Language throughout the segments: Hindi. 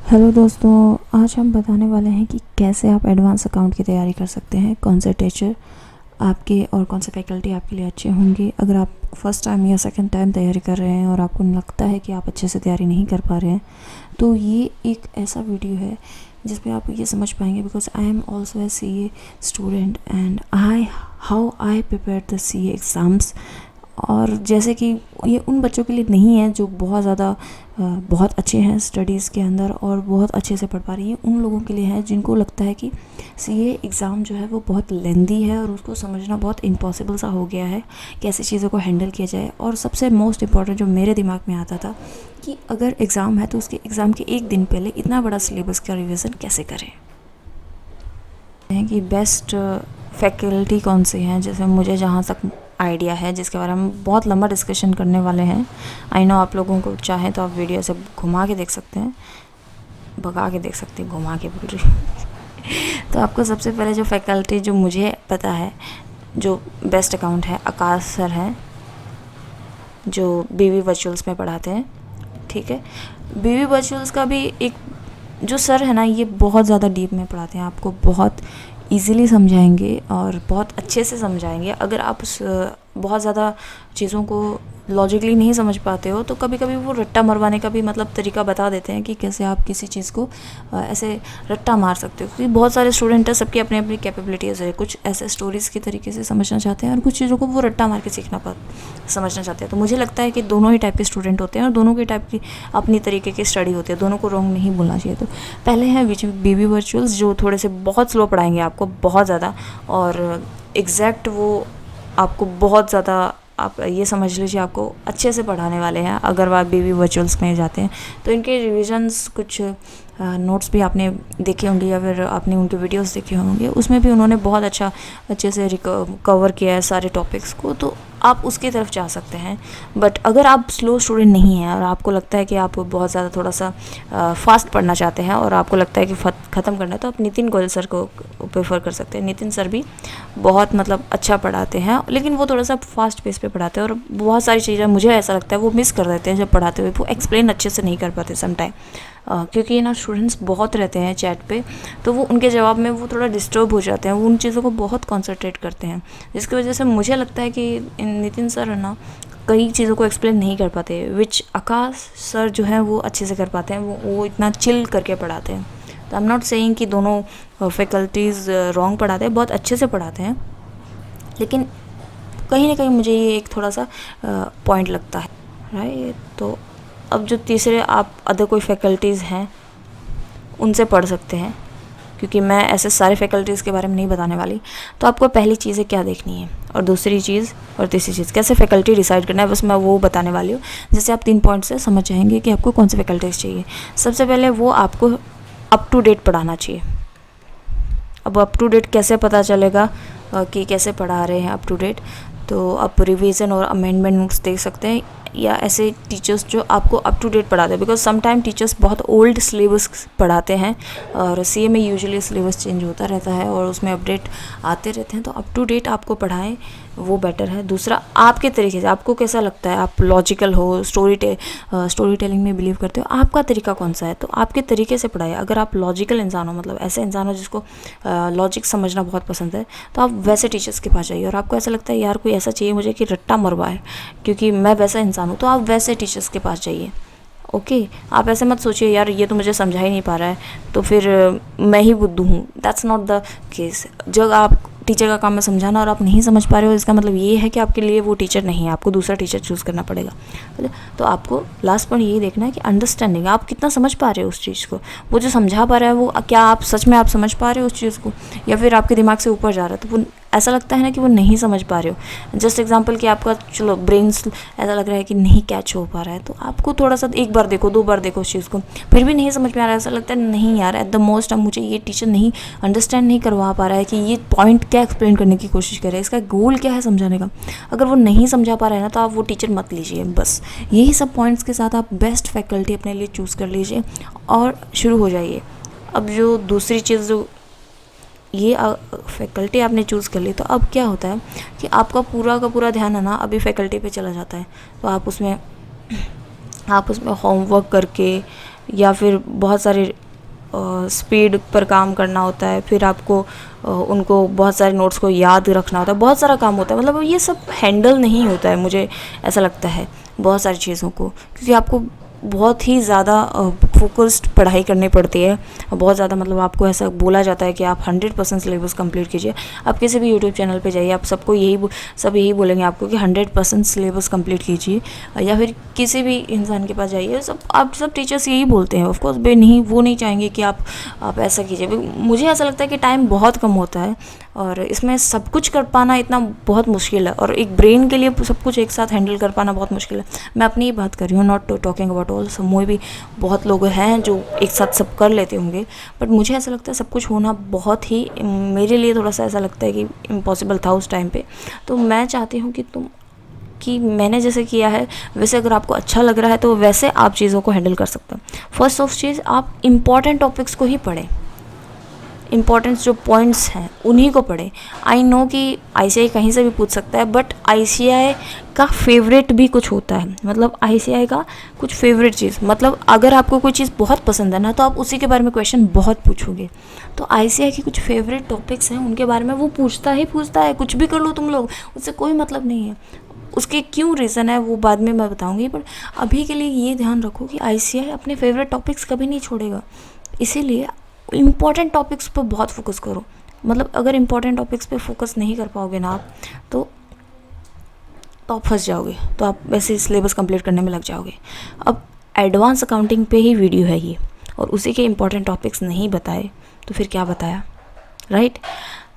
हेलो दोस्तों, आज हम बताने वाले हैं कि कैसे आप एडवांस अकाउंट की तैयारी कर सकते हैं। कौन से टीचर आपके और कौन से फैकल्टी आपके लिए अच्छे होंगे। अगर आप फर्स्ट टाइम या सेकंड टाइम तैयारी कर रहे हैं और आपको लगता है कि आप अच्छे से तैयारी नहीं कर पा रहे हैं, तो ये एक ऐसा वीडियो है जिसमें आप ये समझ पाएंगे। Because I am also a CA student and how I prepare the CA exams. और जैसे कि ये उन बच्चों के लिए नहीं है जो बहुत अच्छे हैं स्टडीज़ के अंदर और बहुत अच्छे से पढ़ पा रही हैं। उन लोगों के लिए है जिनको लगता है कि CA एग्ज़ाम जो है वो बहुत लेंदी है और उसको समझना बहुत इम्पॉसिबल सा हो गया है, कैसे चीज़ों को हैंडल किया जाए। और सबसे मोस्ट इम्पॉर्टेंट जो मेरे दिमाग में आता था कि अगर एग्ज़ाम है तो उसके एग्ज़ाम के एक दिन पहले इतना बड़ा सिलेबस का रिविज़न कैसे करें, कि बेस्ट फैकल्टी कौन सी हैं। जैसे मुझे जहाँ तक आइडिया है, जिसके बारे में बहुत लंबा डिस्कशन करने वाले हैं। आई नो आप लोगों को चाहें तो आप वीडियो से घुमा के देख सकते हैं, भगा के देख सकते हैं, घुमा के बोल रही तो आपको सबसे पहले जो फैकल्टी जो मुझे पता है जो बेस्ट अकाउंट है, आकाश सर हैं जो BV वर्चुअल्स में पढ़ाते हैं। ठीक है, BV वर्चुअल्स का भी एक जो सर है ना, ये बहुत ज़्यादा डीप में पढ़ाते हैं, आपको बहुत इजीली समझाएंगे और बहुत अच्छे से समझाएंगे। अगर आप बहुत ज़्यादा चीज़ों को लॉजिकली नहीं समझ पाते हो तो कभी कभी वो रट्टा मरवाने का भी तरीका बता देते हैं कि कैसे आप किसी चीज़ को ऐसे रट्टा मार सकते हो। क्योंकि बहुत सारे स्टूडेंट हैं, सबकी अपनी अपनी कैपेबिलिटीज़ है। कुछ ऐसे स्टोरीज़ की तरीके से समझना चाहते हैं और कुछ चीज़ों को वो रट्टा मार के समझना चाहते हैं। तो मुझे लगता है कि दोनों ही टाइप के स्टूडेंट होते हैं और दोनों के टाइप की अपनी तरीके की स्टडी होती है, दोनों को रॉन्ग नहीं बोलना चाहिए। तो पहले हैं BV वर्चुअल्स जो थोड़े से बहुत स्लो पढ़ाएंगे आपको, बहुत ज़्यादा, और एग्जैक्ट वो आपको बहुत ज़्यादा, आप ये समझ लीजिए आपको अच्छे से पढ़ाने वाले हैं। अगर आप BV वर्चुअल्स में जाते हैं तो इनके रिविजन्स कुछ नोट्स भी आपने देखे होंगे या फिर आपने उनके वीडियोस देखे होंगे, उसमें भी उन्होंने बहुत अच्छे से कवर किया है सारे टॉपिक्स को। तो आप उसकी तरफ जा सकते हैं। बट अगर आप स्लो स्टूडेंट नहीं हैं और आपको लगता है कि आप बहुत ज़्यादा थोड़ा सा फास्ट पढ़ना चाहते हैं और आपको लगता है कि ख़त्म करना है, तो आप नितिन गोयल सर को प्रेफर कर सकते हैं। नितिन सर भी बहुत अच्छा पढ़ाते हैं, लेकिन वो थोड़ा सा फास्ट पेस पे पढ़ाते हैं और बहुत सारी चीज़ें मुझे ऐसा लगता है वो मिस कर देते हैं जब पढ़ाते हुए। वो एक्सप्लेन अच्छे से नहीं कर पाते समटाइम, क्योंकि ना स्टूडेंट्स बहुत रहते हैं चैट पे, तो वो उनके जवाब में वो थोड़ा डिस्टर्ब हो जाते हैं, वो उन चीज़ों को बहुत कॉन्सेंट्रेट करते हैं, जिसकी वजह से मुझे लगता है कि नितिन सर है ना कई चीज़ों को एक्सप्लेन नहीं कर पाते, विच आकाश सर जो है वो अच्छे से कर पाते हैं। वो इतना चिल करके पढ़ाते हैं। तो आई एम नॉट सेइंग कि दोनों फैकल्टीज़ रॉन्ग पढ़ाते हैं, बहुत अच्छे से पढ़ाते हैं, लेकिन कहीं ना कहीं मुझे ये एक थोड़ा सा पॉइंट लगता है, राइट। तो अब जो तीसरे आप अदर कोई फैकल्टीज़ हैं उनसे पढ़ सकते हैं, क्योंकि मैं ऐसे सारे फैकल्टीज़ के बारे में नहीं बताने वाली। तो आपको पहली चीज़ है क्या देखनी है, और दूसरी चीज़ और तीसरी चीज़ कैसे फैकल्टी डिसाइड करना है, बस मैं वो बताने वाली हूँ। जैसे आप 3 पॉइंट से समझ जाएंगे कि आपको कौन से फैकल्टीज़ चाहिए। सबसे पहले वो आपको अप टू डेट पढ़ाना चाहिए। अब अप टू डेट कैसे पता चलेगा कि कैसे पढ़ा रहे हैं अप टू डेट, तो आप रिवीजन और अमेंडमेंट नोट्स देख सकते हैं, या ऐसे टीचर्स जो आपको अप टू डेट पढ़ाते हैं। बिकॉज सम टाइम टीचर्स बहुत ओल्ड सिलेबस पढ़ाते हैं और CA में यूजुअली सिलेबस चेंज होता रहता है और उसमें अपडेट आते रहते हैं, तो अप टू डेट आपको पढ़ाएं, वो बेटर है। दूसरा, आपके तरीके से आपको कैसा लगता है, आप लॉजिकल हो, स्टोरी टेलिंग में बिलीव करते हो, आपका तरीका कौन सा है, तो आपके तरीके से पढ़ाइए। अगर आप लॉजिकल इंसान हो, ऐसे इंसान हो जिसको लॉजिक समझना बहुत पसंद है, तो आप वैसे टीचर्स के पास जाइए। और आपको ऐसा लगता है यार कोई ऐसा चाहिए मुझे कि रट्टा मरवाए, क्योंकि मैं वैसा इंसान हूँ, तो आप वैसे टीचर्स के पास जाइए। ओके, आप ऐसे मत सोचिए यार ये तो मुझे समझा ही नहीं पा रहा है तो फिर मैं ही बुद्धू हूँ। That's not the case. जब आप टीचर का काम है समझाना और आप नहीं समझ पा रहे हो, इसका मतलब ये है कि आपके लिए वो टीचर नहीं है, आपको दूसरा टीचर चूज़ करना पड़ेगा। तो आपको लास्ट पॉइंट यही देखना है कि अंडरस्टैंडिंग, आप कितना समझ पा रहे हो उस चीज़ को, वो जो समझा पा रहा है वो क्या आप सच में आप समझ पा रहे हो उस चीज़ को, या फिर आपके दिमाग से ऊपर जा रहा है। तो वो ऐसा लगता है ना कि वो नहीं समझ पा रहे हो। जस्ट एग्जांपल कि आपका चलो ब्रेन्स ऐसा लग रहा है कि नहीं कैच हो पा रहा है, तो आपको थोड़ा सा 1 बार देखो, 2 बार देखो उस चीज़ को, फिर भी नहीं समझ में आ रहा है, ऐसा लगता है नहीं यार एट द मोस्ट अब मुझे ये टीचर नहीं अंडरस्टैंड नहीं करवा पा रहा है कि ये पॉइंट क्या एक्सप्लेन करने की कोशिश कर रहा है, इसका गोल क्या है समझाने का। अगर वो नहीं समझा पा रहा है ना, तो आप वो टीचर मत लीजिए। बस यही सब पॉइंट्स के साथ आप बेस्ट फैकल्टी अपने लिए चूज़ कर लीजिए और शुरू हो जाइए। अब जो दूसरी चीज़, जो ये फैकल्टी आपने चूज़ कर ली, तो अब क्या होता है कि आपका पूरा का पूरा ध्यान है ना अभी फैकल्टी पे चला जाता है। तो आप उसमें होमवर्क करके या फिर बहुत सारे स्पीड पर काम करना होता है, फिर आपको उनको बहुत सारे नोट्स को याद रखना होता है, बहुत सारा काम होता है। मतलब ये सब हैंडल नहीं होता है, मुझे ऐसा लगता है, बहुत सारी चीज़ों को, क्योंकि आपको बहुत ही ज़्यादा फोकस्ड पढ़ाई करनी पड़ती है। बहुत ज़्यादा मतलब आपको ऐसा बोला जाता है कि आप 100% सिलेबस कंप्लीट कीजिए। आप किसी भी यूट्यूब चैनल पे जाइए, आप सबको सब यही बोलेंगे आपको कि 100% सिलेबस कंप्लीट कीजिए, या फिर किसी भी इंसान के पास जाइए, सब टीचर्स यही बोलते हैं। ऑफकोर्स वे नहीं, वो नहीं चाहेंगे कि आप ऐसा कीजिए। मुझे ऐसा लगता है कि टाइम बहुत कम होता है और इसमें सब कुछ कर पाना इतना बहुत मुश्किल है, और एक ब्रेन के लिए सब कुछ एक साथ हैंडल कर पाना बहुत मुश्किल है। मैं अपनी ही बात कर रही हूँ, नॉट टॉकिंग अबाउट ऑल। समूह भी बहुत लोग हैं जो एक साथ सब कर लेते होंगे, बट मुझे ऐसा लगता है सब कुछ होना बहुत ही, मेरे लिए थोड़ा सा ऐसा लगता है कि इम्पॉसिबल था उस टाइम पे। तो मैं चाहती हूँ कि मैंने जैसे किया है वैसे अगर आपको अच्छा लग रहा है तो वैसे आप चीज़ों को हैंडल कर सकते हैं। फर्स्ट ऑफ चीज़, आप इम्पॉर्टेंट टॉपिक्स को ही पढ़ें, इम्पॉर्टेंट जो पॉइंट्स हैं उन्हीं को पढ़ें। आई नो कि आईसीआई कहीं से भी पूछ सकता है, बट आईसीआई का फेवरेट भी कुछ होता है। मतलब आईसीआई का कुछ फेवरेट चीज़, मतलब अगर आपको कोई चीज़ बहुत पसंद है ना, तो आप उसी के बारे में क्वेश्चन बहुत पूछोगे। तो आईसीआई की कुछ फेवरेट टॉपिक्स हैं, उनके बारे में वो पूछता है। कुछ भी कर लो तुम लोग, उससे कोई मतलब नहीं है। उसके क्यों रीज़न है वो बाद में मैं बताऊँगी, बट अभी के लिए ये ध्यान रखो कि आईसीआई अपने फेवरेट टॉपिक्स कभी नहीं छोड़ेगा। इसीलिए इम्पॉर्टेंट टॉपिक्स पर बहुत फोकस करो। मतलब अगर इम्पॉर्टेंट टॉपिक्स पे फोकस नहीं कर पाओगे ना आप, तो आप फंस जाओगे, तो आप वैसे सिलेबस कंप्लीट करने में लग जाओगे। अब एडवांस अकाउंटिंग पे ही वीडियो है ये, और उसी के इम्पॉर्टेंट टॉपिक्स नहीं बताए तो फिर क्या बताया, राइट।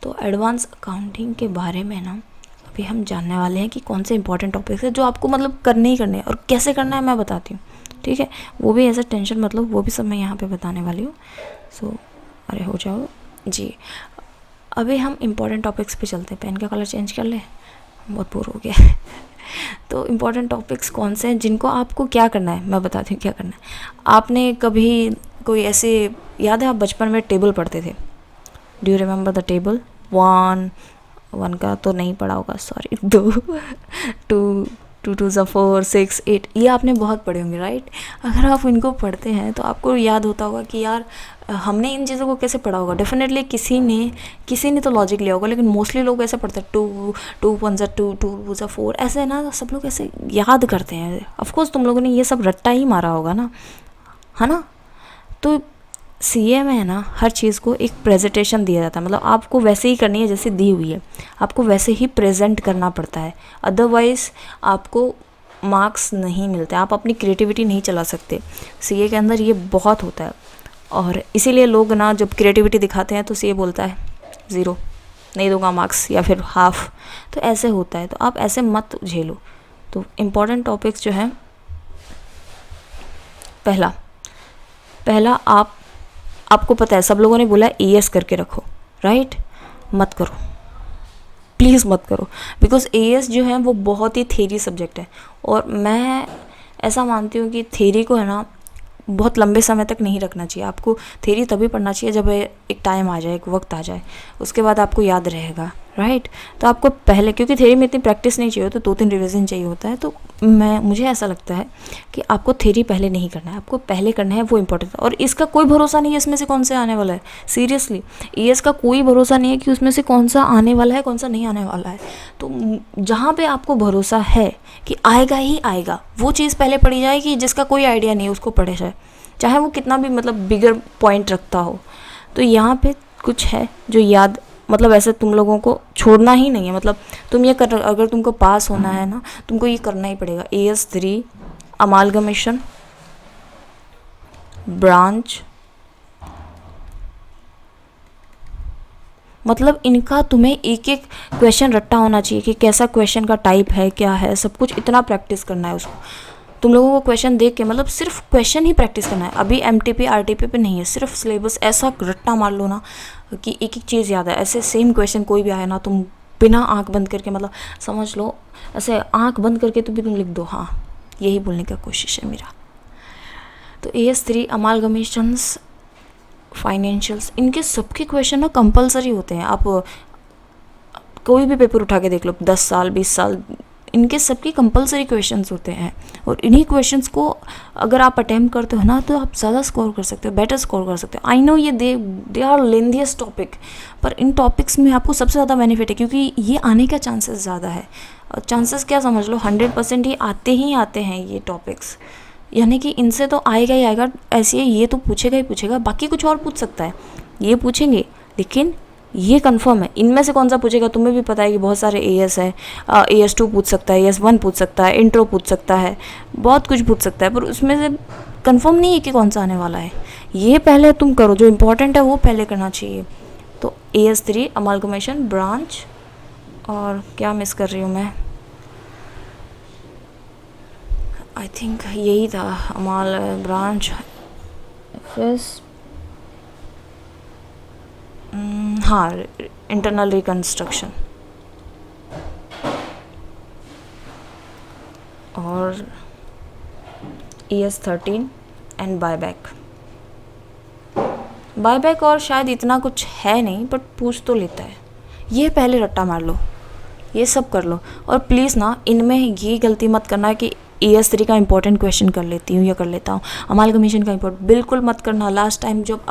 तो एडवांस अकाउंटिंग के बारे में ना अभी हम जानने वाले हैं कि कौन से इंपॉर्टेंट टॉपिक्स है जो आपको मतलब करने ही करने हैं, और कैसे करना है मैं बताती हूँ, ठीक है। वो भी ऐसा टेंशन मतलब, वो भी सब मैं यहाँ पे बताने वाली हूँ। सो अरे हो जाओ जी। अभी हम इम्पॉर्टेंट टॉपिक्स पे चलते हैं। पेन का कलर चेंज कर ले, बहुत बोर हो गया तो इम्पॉर्टेंट टॉपिक्स कौन से हैं जिनको आपको क्या करना है, मैं बताती हूँ क्या करना है। आपने कभी कोई ऐसे, याद है आप बचपन में टेबल पढ़ते थे? Do you remember the table? One का तो नहीं पढ़ा होगा, सॉरी, टू टू ज़ा 4 6 8, ये आपने बहुत पढ़े होंगे, राइट। अगर आप इनको पढ़ते हैं तो आपको याद होता होगा कि यार हमने इन चीज़ों को कैसे पढ़ा होगा। डेफिनेटली किसी ने तो लॉजिक लिया होगा, लेकिन मोस्टली लोग ऐसे पढ़ते हैं, 2 1 ज़ा 2 2 ज़ा 4, ऐसे ना सब लोग ऐसे याद करते हैं। ऑफकोर्स तुम लोगों ने ये सब रट्टा ही मारा होगा ना, है ना। तो सीए में है ना, हर चीज़ को एक प्रेजेंटेशन दिया जाता है। मतलब आपको वैसे ही करनी है जैसे दी हुई है, आपको वैसे ही प्रेजेंट करना पड़ता है, अदरवाइज़ आपको मार्क्स नहीं मिलते, आप अपनी क्रिएटिविटी नहीं चला सकते। सीए के अंदर ये बहुत होता है, और इसीलिए लोग ना जब क्रिएटिविटी दिखाते हैं तो सीए बोलता है 0, नहीं दूंगा मार्क्स, या फिर हाफ। तो ऐसे होता है, तो आप ऐसे मत झेलो। तो इम्पॉर्टेंट टॉपिक्स जो हैं, पहला आपको पता है सब लोगों ने बोला एएस करके रखो, राइट। मत करो, प्लीज़ मत करो, बिकॉज एएस जो है वो बहुत ही थेरी सब्जेक्ट है, और मैं ऐसा मानती हूँ कि थेरी को है ना बहुत लंबे समय तक नहीं रखना चाहिए। आपको थेरी तभी पढ़ना चाहिए जब एक टाइम आ जाए, एक वक्त आ जाए, उसके बाद आपको याद रहेगा, राइट। तो आपको पहले, क्योंकि थेरी में इतनी प्रैक्टिस नहीं चाहिए, तो 2-3 रिवीजन चाहिए होता है। तो मुझे ऐसा लगता है कि आपको थेरी पहले नहीं करना है, आपको पहले करना है वो इम्पोर्टेंट। और इसका कोई भरोसा नहीं है इसमें से कौन से आने वाला है, सीरियसली ईएस का कोई भरोसा नहीं है कि उसमें से कौन सा आने वाला है, कौन सा नहीं आने वाला है। तो जहाँ पे आपको भरोसा है कि आएगा ही आएगा, वो चीज़ पहले पढ़ी जाए, कि जिसका कोई आइडिया नहीं है उसको पढ़े जाए, चाहे वो कितना भी मतलब बिगर पॉइंट रखता हो। तो यहाँ पे कुछ है जो याद, मतलब ऐसे तुम लोगों को छोड़ना ही नहीं है। मतलब तुम ये कर, अगर तुमको पास होना है ना, तुमको ये करना ही पड़ेगा। AS3 अमालगमेशन, ब्रांच, मतलब इनका तुम्हें एक एक क्वेश्चन रट्टा होना चाहिए कि कैसा क्वेश्चन का टाइप है, क्या है, सब कुछ इतना प्रैक्टिस करना है उसको। तुम लोगों को क्वेश्चन देख के, मतलब सिर्फ क्वेश्चन ही प्रैक्टिस करना है। अभी MTP RTP पे नहीं है, सिर्फ सिलेबस ऐसा रट्टा मार लो ना कि एक एक चीज़ याद है। ऐसे सेम क्वेश्चन कोई भी आए ना, तुम बिना आंख बंद करके, मतलब समझ लो ऐसे आंख बंद करके तो भी तुम लिख दो, हाँ यही बोलने का कोशिश है मेरा। तो AS3 अमालगमेशंस, फाइनेंशियल्स, इनके सबके क्वेश्चन ना कंपलसरी होते हैं। आप कोई भी पेपर उठा के देख लो, 10 साल 20 साल इनके सबके कंपलसरी क्वेश्चंस होते हैं, और इन्हीं क्वेश्चंस को अगर आप अटेम्प्ट करते हो ना तो आप ज़्यादा स्कोर कर सकते हो, बेटर स्कोर कर सकते हो। आई नो ये दे आर लेंथीएस्ट टॉपिक, पर इन टॉपिक्स में आपको सबसे ज़्यादा बेनिफिट है क्योंकि ये आने का चांसेस ज़्यादा है। चांसेस क्या समझ लो, 100% ही आते हैं ये टॉपिक्स, यानी कि इनसे तो आएगा ही आएगा। ऐसे ये तो पूछेगा ही पूछेगा, बाकी कुछ और पूछ सकता है, ये पूछेंगे, लेकिन ये कंफर्म है इनमें से कौन सा पूछेगा। तुम्हें भी पता है कि बहुत सारे AS है, AS2 पूछ सकता है, AS1 पूछ सकता है, इंट्रो पूछ सकता है, बहुत कुछ पूछ सकता है, पर उसमें से कंफर्म नहीं है कि कौन सा आने वाला है। ये पहले तुम करो, जो इम्पोर्टेंट है वो पहले करना चाहिए। तो AS3 अमालगमेशन ब्रांच, और क्या मिस कर रही हूँ मैं, आई थिंक यही था, अमाल ब्रांच हाँ, इंटरनल रिकंस्ट्रक्शन और ES13 एंड बायबैक। बायबैक और शायद इतना कुछ है नहीं, बट पूछ तो लेता है। ये पहले रट्टा मार लो, ये सब कर लो, और प्लीज़ ना इनमें ये गलती मत करना कि AS3 का इंपॉर्टेंट क्वेश्चन कर लेती हूँ या कर लेता हूँ, अमालगमेशन का इंपॉर्टेंट बिल्कुल मत करना। लास्ट टाइम जब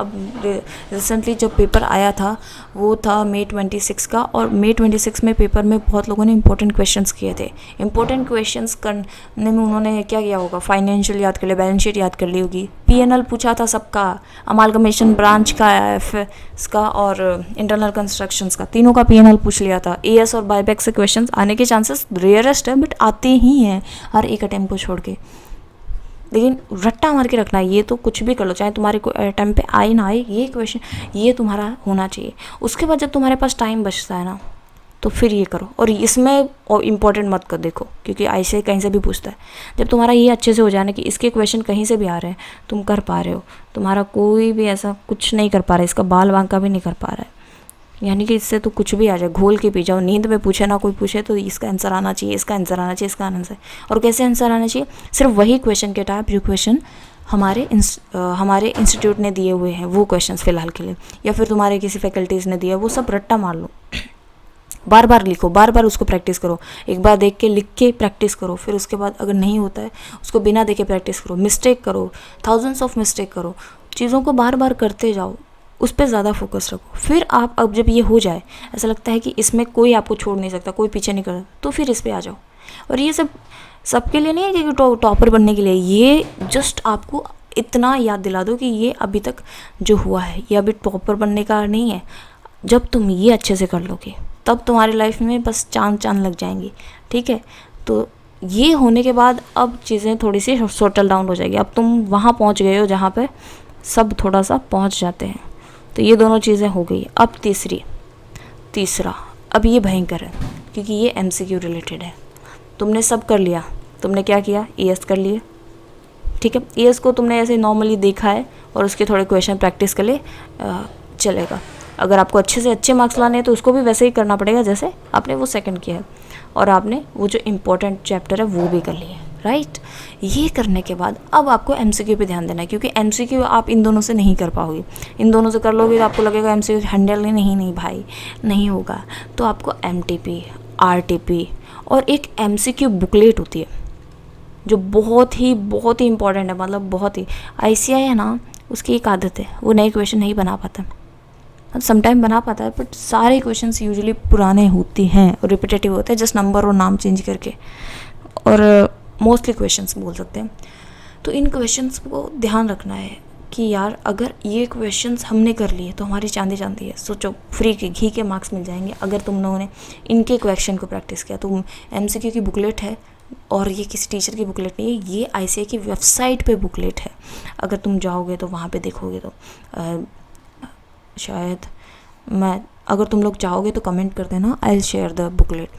रिसेंटली जब पेपर आया था वो था May 26 का, और May 26 में पेपर में बहुत लोगों ने इंपॉर्टेंट क्वेश्चंस किए थे। इंपॉर्टेंट क्वेश्चंस करने में उन्होंने क्या किया होगा, फाइनेंशियल याद कर लिया, बैलेंस शीट याद कर ली होगी, PNL पूछा था सबका, अमालगमेशन ब्रांच का, FS का और इंटरनल कंस्ट्रक्शंस का, तीनों का PNL पूछ लिया था। AS और बायबैक से क्वेश्चंस आने के चांसेस रेयरेस्ट है, बट आते ही हैं हर एक अटेम्प्ट को छोड़ के। लेकिन रट्टा मार के रखना है, ये तो कुछ भी कर लो, चाहे तुम्हारे को अटेम्प्ट पे आए ना आए, ये क्वेश्चन ये तुम्हारा होना चाहिए। उसके बाद जब तुम्हारे पास टाइम बचता है ना तो फिर ये करो, और इसमें और इम्पोर्टेंट मत कर देखो, क्योंकि ऐसे कहीं से भी पूछता है। जब तुम्हारा ये अच्छे से हो जाए ना कि इसके क्वेश्चन कहीं से भी आ रहे हैं, तुम कर पा रहे हो, तुम्हारा कोई भी ऐसा कुछ नहीं कर पा रहा है, इसका बाल बांका भी नहीं कर पा रहा है, यानी कि इससे तो कुछ भी आ जाए, घोल के पी जाओ। नींद में पूछे ना कोई पूछे तो इसका आंसर आना चाहिए, इसका आंसर आना चाहिए, इसका आंसर। और कैसे आंसर आना चाहिए, सिर्फ वही क्वेश्चन के टाइप जो क्वेश्चन हमारे इंस्टीट्यूट ने दिए हुए हैं, वो क्वेश्चंस फ़िलहाल के लिए, या फिर तुम्हारे किसी फैकल्टीज़ ने दिया, वो सब रट्टा मार लो। बार बार लिखो, बार बार उसको प्रैक्टिस करो, एक बार देख के लिख के प्रैक्टिस करो, फिर उसके बाद अगर नहीं होता है उसको बिना देखे प्रैक्टिस करो, मिस्टेक करो, थाउजेंड्स ऑफ मिस्टेक करो, चीज़ों को बार बार करते जाओ, उस पर ज़्यादा फोकस रखो। फिर आप अब जब ये हो जाए, ऐसा लगता है कि इसमें कोई आपको छोड़ नहीं सकता, कोई पीछे नहीं कर, तो फिर इस पर आ जाओ। और ये सब सबके लिए नहीं है कि टॉपर बनने के लिए, ये जस्ट आपको इतना याद दिला दो कि ये अभी तक जो हुआ है ये अभी टॉपर बनने का नहीं है। जब तुम ये अच्छे से कर लोगे तब तुम्हारी लाइफ में बस चांद चांद लग जाएंगी, ठीक है। तो ये होने के बाद अब चीज़ें थोड़ी सी सेटल डाउन हो जाएगी, अब तुम वहाँ पहुँच गए हो जहाँ पे सब थोड़ा सा पहुँच जाते हैं। तो ये दोनों चीज़ें हो गई। अब तीसरा अब ये भयंकर है, क्योंकि ये MCQ रिलेटेड है। तुमने सब कर लिया, तुमने क्या किया, AS कर लिए, ठीक है। AS को तुमने ऐसे नॉर्मली देखा है और उसके थोड़े क्वेश्चन प्रैक्टिस कर ले, चलेगा। अगर आपको अच्छे से अच्छे मार्क्स लाने हैं तो उसको भी वैसे ही करना पड़ेगा जैसे आपने वो सेकंड किया है, और आपने वो जो इम्पोर्टेंट चैप्टर है वो भी कर लिए, राइट। ये करने के बाद अब आपको MCQ पे ध्यान देना है, क्योंकि MCQ आप इन दोनों से नहीं कर पाओगे। इन दोनों से कर लोगे तो आपको लगेगा MCQ हैंडल नहीं भाई, नहीं होगा। तो आपको MTP, RTP और एक MCQ बुकलेट होती है जो बहुत ही इंपॉर्टेंट है, मतलब बहुत ही। ICI है ना, उसकी एक आदत है, वो नए क्वेश्चन नहीं बना पाता, समटाइम बना पाता है, बट सारे क्वेश्चंस यूजुअली पुराने होते हैं और रिपीटेटिव होते हैं, जस्ट नंबर और नाम चेंज करके, और मोस्टली क्वेश्चंस बोल सकते हैं। तो इन क्वेश्चंस को ध्यान रखना है कि यार अगर ये क्वेश्चंस हमने कर लिए तो हमारी चांदी है। सोचो, फ्री के घी के मार्क्स मिल जाएंगे अगर तुम लोगों ने इनके क्वेश्चन को प्रैक्टिस किया। तो MCQ की बुकलेट है, और ये किसी टीचर की बुकलेट नहीं है, ये ICI की वेबसाइट पे बुकलेट है। अगर तुम जाओगे तो वहाँ पे देखोगे तो शायद अगर तुम लोग चाहोगे तो कमेंट कर देना, I will share the booklet.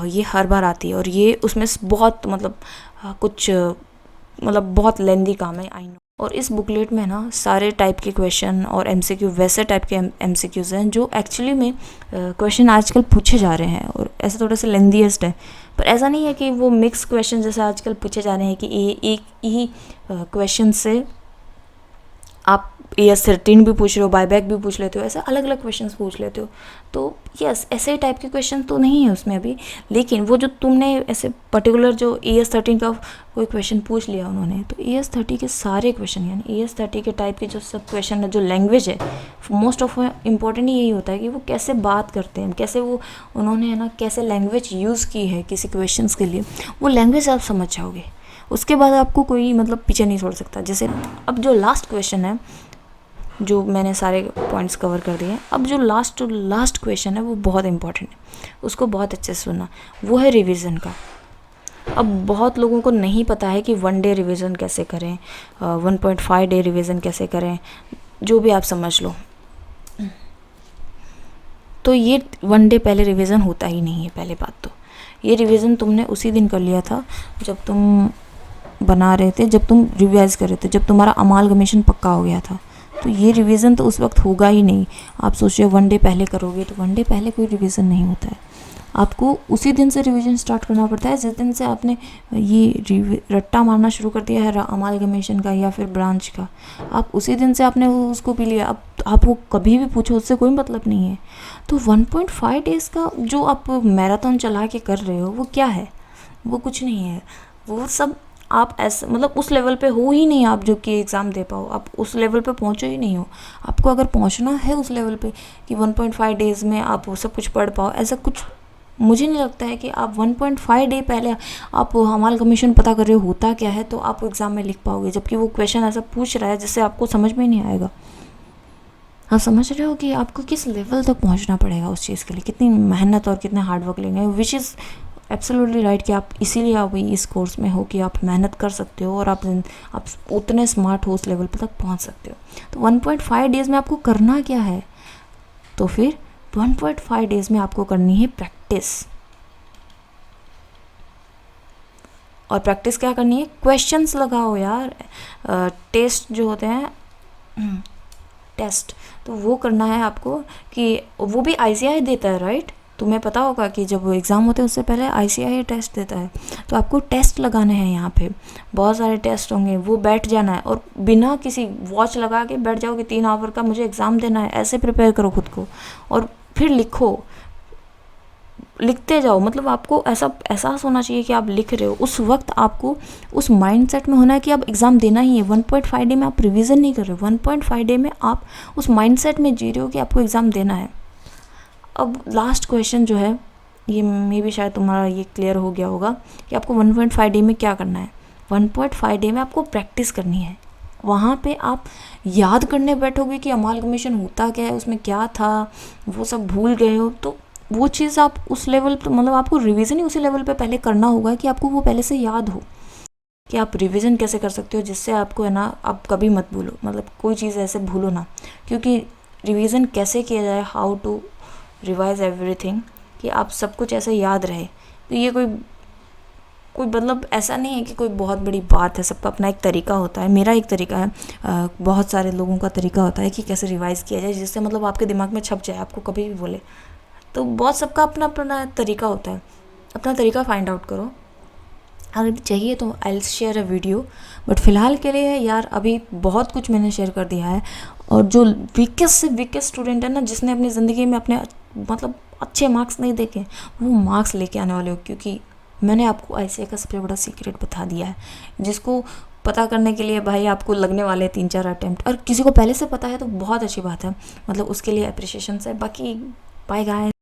ये हर बार आती है, और ये उसमें बहुत बहुत लेंदी काम है, आई नो। और इस बुकलेट में ना सारे टाइप के क्वेश्चन और MCQ वैसे टाइप के MCQs हैं जो एक्चुअली में क्वेश्चन आजकल पूछे जा रहे हैं, और ऐसे थोड़े से लेंदीएस्ट है। पर ऐसा नहीं है कि वो मिक्स क्वेश्चन जैसे आजकल पूछे जा रहे हैं कि एक ही क्वेश्चन से आप ES13 भी पूछ रहे हो, बायबैक भी पूछ लेते हो, ऐसे अलग अलग क्वेश्चंस पूछ लेते हो। तो यस, ऐसे टाइप के क्वेश्चन तो नहीं है उसमें अभी, लेकिन वो जो तुमने ऐसे पर्टिकुलर जो ES13 का कोई क्वेश्चन पूछ लिया उन्होंने, तो ES30 के सारे क्वेश्चन यानी ES30 के टाइप के जो सब क्वेश्चन है, जो लैंग्वेज है, मोस्ट ऑफ इम्पॉर्टेंट यही होता है कि वो कैसे बात करते हैं, कैसे वो उन्होंने है ना कैसे लैंग्वेज यूज़ की है किसी क्वेश्चन के लिए, वो लैंग्वेज आप समझ जाओगे, उसके बाद आपको कोई मतलब पीछे नहीं छोड़ सकता। जैसे अब जो लास्ट क्वेश्चन है, जो मैंने सारे पॉइंट्स कवर कर दिए हैं, अब जो लास्ट क्वेश्चन है वो बहुत इंपॉर्टेंट है, उसको बहुत अच्छे से सुनना, वो है रिवीजन का। अब बहुत लोगों को नहीं पता है कि 1 डे रिवीजन कैसे करें, 1.5 डे रिवीजन कैसे करें, जो भी आप समझ लो। तो ये 1 डे पहले रिवीजन होता ही नहीं है। पहले बात तो ये रिवीजन तुमने उसी दिन कर लिया था जब तुम बना रहे थे, जब तुम रिवाइज कर रहे थे, जब तुम्हारा अमालगमेशन पक्का हो गया था। तो ये रिवीजन तो उस वक्त होगा ही नहीं। आप सोचिए 1 डे पहले करोगे, तो 1 डे पहले कोई रिवीजन नहीं होता है। आपको उसी दिन से रिवीजन स्टार्ट करना पड़ता है जिस दिन से आपने ये रट्टा मारना शुरू कर दिया है अमालगमेशन का या फिर ब्रांच का। आप उसी दिन से आपने उसको पी लिया। अब आप वो कभी भी पूछो, उससे कोई मतलब नहीं है। तो 1.5 डेज़ का जो आप मैराथन चला के कर रहे हो वो क्या है? वो कुछ नहीं है। वो सब आप ऐसे मतलब उस लेवल पे हो ही नहीं आप जो कि एग्ज़ाम दे पाओ, आप उस लेवल पे पहुँचो ही नहीं हो। आपको अगर पहुँचना है उस लेवल पे कि 1.5 डेज़ में आप वो सब कुछ पढ़ पाओ, ऐसा कुछ मुझे नहीं लगता है कि आप 1.5 डे पहले आप अमालगमेशन पता कर रहे हो होता क्या है तो आप एग्ज़ाम में लिख पाओगे, जबकि वो क्वेश्चन ऐसा पूछ रहा है जिससे आपको समझ में ही नहीं आएगा। आप समझ रहे हो कि आपको किस लेवल तक पहुंचना पड़ेगा उस चीज़ के लिए, कितनी मेहनत और कितना हार्डवर्क लेंगे, विच इज़ एब्सोल्युटली राइट कि आप इसीलिए आप इस कोर्स में हो कि आप मेहनत कर सकते हो और आप उतने स्मार्ट हो उस लेवल पर तक पहुंच सकते हो। तो 1.5 डेज़ में आपको करना क्या है? तो फिर 1.5 डेज़ में आपको करनी है प्रैक्टिस। और प्रैक्टिस क्या करनी है? क्वेश्चंस लगाओ यार। टेस्ट जो होते हैं टेस्ट, तो वो करना है आपको कि वो भी ICI देता है, राइट? तुम्हें पता होगा कि जब एग्ज़ाम होते हैं उससे पहले ICI टेस्ट देता है। तो आपको टेस्ट लगाने हैं, यहाँ पे बहुत सारे टेस्ट होंगे, वो बैठ जाना है और बिना किसी वॉच लगा के बैठ जाओ कि 3 आवर का मुझे एग्ज़ाम देना है, ऐसे प्रिपेयर करो खुद को और फिर लिखो, लिखते जाओ। मतलब आपको ऐसा एहसास होना चाहिए कि आप लिख रहे हो। उस वक्त आपको उस माइंडसेट में होना है कि आप एग्ज़ाम देना ही है। 1.5 डे में आप रिवीजन नहीं कर रहे हो, 1.5 डे में आप उस माइंडसेट में जी रहे हो कि आपको एग्ज़ाम देना है। अब लास्ट क्वेश्चन जो है, ये मे भी शायद तुम्हारा ये क्लियर हो गया होगा कि आपको 1.5 डे में क्या करना है। 1.5 डे में आपको प्रैक्टिस करनी है। वहाँ पे आप याद करने बैठोगे कि अमालगमेशन होता क्या है, उसमें क्या था, वो सब भूल गए हो, तो वो चीज़ आप उस लेवल पर मतलब आपको रिवीजन ही उसी लेवल पे पहले करना होगा कि आपको वो पहले से याद हो कि आप रिवीजन कैसे कर सकते हो जिससे आपको है ना आप कभी मत भूलो, मतलब कोई चीज़ ऐसे भूलो ना। क्योंकि रिवीजन कैसे किया जाए, हाउ टू रिवाइज एवरीथिंग, कि आप सब कुछ ऐसे याद रहे। तो ये कोई मतलब ऐसा नहीं है कि कोई बहुत बड़ी बात है, सबका अपना एक तरीका होता है। मेरा एक तरीका है, बहुत सारे लोगों का तरीका होता है कि कैसे रिवाइज़ किया जाए जिससे मतलब आपके दिमाग में छप जाए, आपको कभी भी बोले। तो बहुत सबका अपना अपना तरीका होता है, अपना तरीका फाइंड आउट करो। अगर चाहिए तो I will share a video, but फ़िलहाल के लिए यार अभी बहुत कुछ मैंने शेयर कर दिया है। और जो वीकेस्ट से वीकेस्ट स्टूडेंट है ना, जिसने अपनी ज़िंदगी में अपने मतलब अच्छे मार्क्स नहीं देखे, वो मार्क्स लेके आने वाले हो, क्योंकि मैंने आपको ICI का सबसे बड़ा सीक्रेट बता दिया है, जिसको पता करने के लिए भाई आपको लगने वाले 3-4 अटैम्प्ट। और किसी को पहले से पता है तो बहुत अच्छी बात है, मतलब उसके लिए अप्रिशिएशन है। बाकी बाय गाइस।